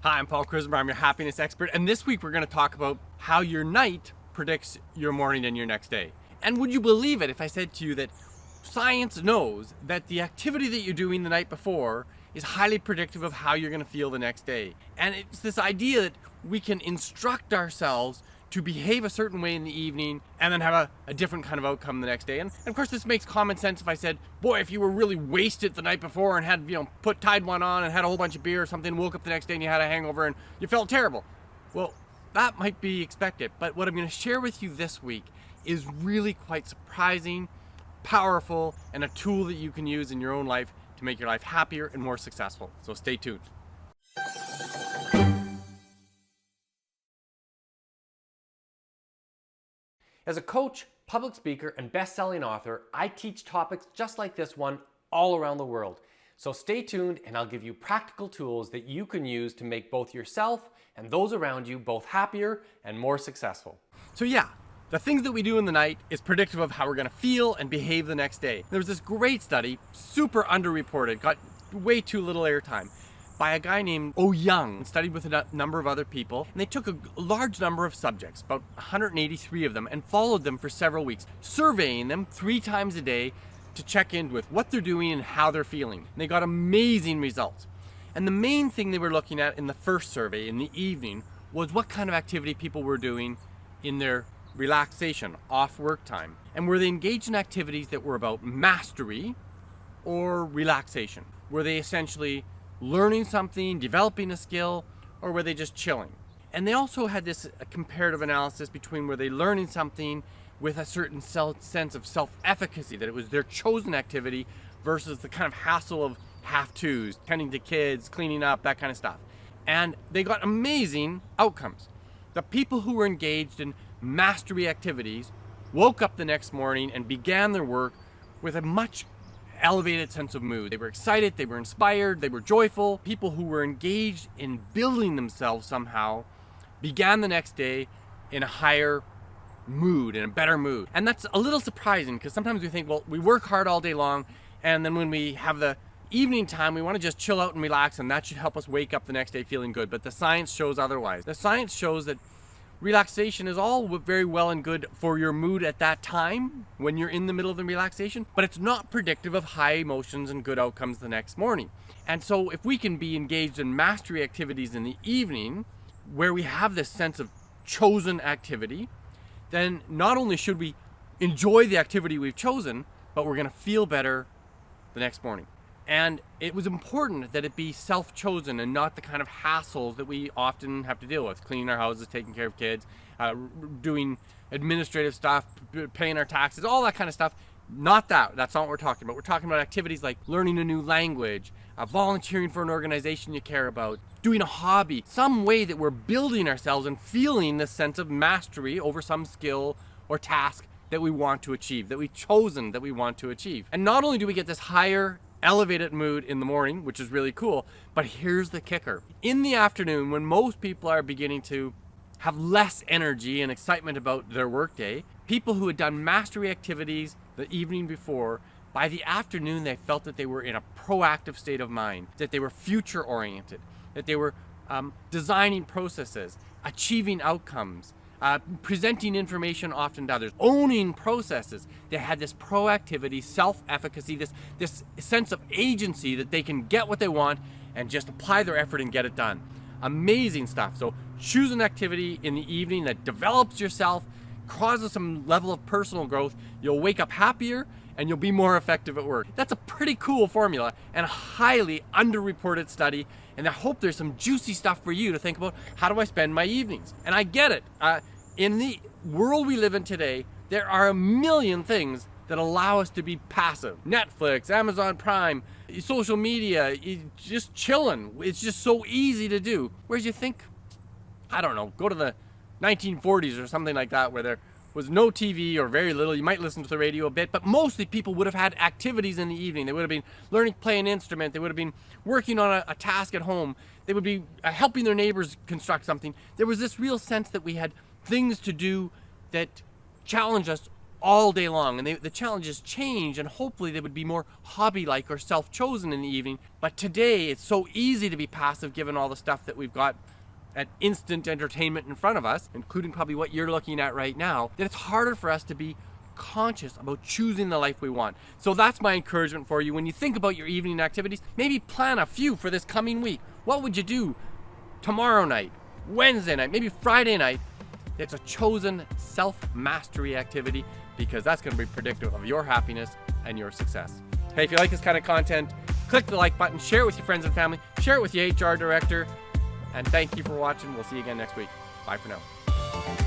Hi, I'm Paul Krismer. I'm your happiness expert, and this week we're going to talk about how your night predicts your morning and your next day. And would you believe it if I said to you that science knows that the activity that you're doing the night before is highly predictive of how you're going to feel the next day. And it's this idea that we can instruct ourselves to behave a certain way in the evening and then have a different kind of outcome the next day. And of course this makes common sense if I said, boy, if you were really wasted the night before and had, tied one on and had a whole bunch of beer or something, woke up the next day and you had a hangover and you felt terrible. Well, that might be expected, but what I'm going to share with you this week is really quite surprising, powerful, and a tool that you can use in your own life to make your life happier and more successful. So stay tuned. As a coach, public speaker, and best-selling author, I teach topics just like this one all around the world. So stay tuned and I'll give you practical tools that you can use to make both yourself and those around you both happier and more successful. So yeah, the things that we do in the night is predictive of how we're going to feel and behave the next day. There was this great study, super underreported, got way too little airtime, by a guy named Young, studied with a number of other people, and they took a large number of subjects, about 183 of them, and followed them for several weeks, surveying them 3 times a day to check in with what they're doing and how they're feeling. And they got amazing results. And the main thing they were looking at in the first survey in the evening was what kind of activity people were doing in their relaxation, off work time. And were they engaged in activities that were about mastery or relaxation? Were they essentially learning something, developing a skill, or were they just chilling? And they also had this comparative analysis between were they learning something with a certain sense of self-efficacy, that it was their chosen activity versus the kind of hassle of have-tos, tending to kids, cleaning up, that kind of stuff. And they got amazing outcomes. The people who were engaged in mastery activities woke up the next morning and began their work with a much elevated sense of mood. They were excited, they were inspired, they were joyful. People who were engaged in building themselves somehow began the next day in a higher mood, in a better mood. And that's a little surprising because sometimes we think, well, we work hard all day long and then when we have the evening time, we want to just chill out and relax and that should help us wake up the next day feeling good. But the science shows otherwise. The science shows that relaxation is all very well and good for your mood at that time when you're in the middle of the relaxation, but it's not predictive of high emotions and good outcomes the next morning. And so if we can be engaged in mastery activities in the evening where we have this sense of chosen activity, then not only should we enjoy the activity we've chosen, but we're going to feel better the next morning. And it was important that it be self-chosen and not the kind of hassles that we often have to deal with. Cleaning our houses, taking care of kids, doing administrative stuff, paying our taxes, all that kind of stuff. Not that. That's not what we're talking about. We're talking about activities like learning a new language, volunteering for an organization you care about, doing a hobby, some way that we're building ourselves and feeling this sense of mastery over some skill or task that we want to achieve, that we've chosen that we want to achieve. And not only do we get this higher elevated mood in the morning, which is really cool, but here's the kicker. In the afternoon, when most people are beginning to have less energy and excitement about their workday, people who had done mastery activities the evening before, by the afternoon they felt that they were in a proactive state of mind, that they were future oriented, that they were designing processes, achieving outcomes, presenting information often to others, owning processes. They had this proactivity, self-efficacy, this sense of agency that they can get what they want and just apply their effort and get it done. Amazing stuff. So choose an activity in the evening that develops yourself, causes some level of personal growth. You'll wake up happier and you'll be more effective at work. That's a pretty cool formula and a highly underreported study. And I hope there's some juicy stuff for you to think about. How do I spend my evenings? And I get it. In the world we live in today, there are a million things that allow us to be passive. Netflix, Amazon Prime, social media, just chilling. It's just so easy to do. Whereas you think, I don't know, go to the 1940s or something like that where there was no TV or very little. You might listen to the radio a bit, but mostly people would have had activities in the evening. They would have been learning to play an instrument. They would have been working on a task at home. They would be helping their neighbors construct something. There was this real sense that we had things to do that challenge us all day long, and the challenges change, and hopefully they would be more hobby-like or self-chosen in the evening. But today it's so easy to be passive given all the stuff that we've got at instant entertainment in front of us, including probably what you're looking at right now, that it's harder for us to be conscious about choosing the life we want. So that's my encouragement for you. When you think about your evening activities, maybe plan a few for this coming week. What would you do tomorrow night, Wednesday night, maybe Friday night? It's a chosen self-mastery activity, because that's going to be predictive of your happiness and your success. Hey, if you like this kind of content, click the like button, share it with your friends and family, share it with your HR director, and thank you for watching. We'll see you again next week. Bye for now.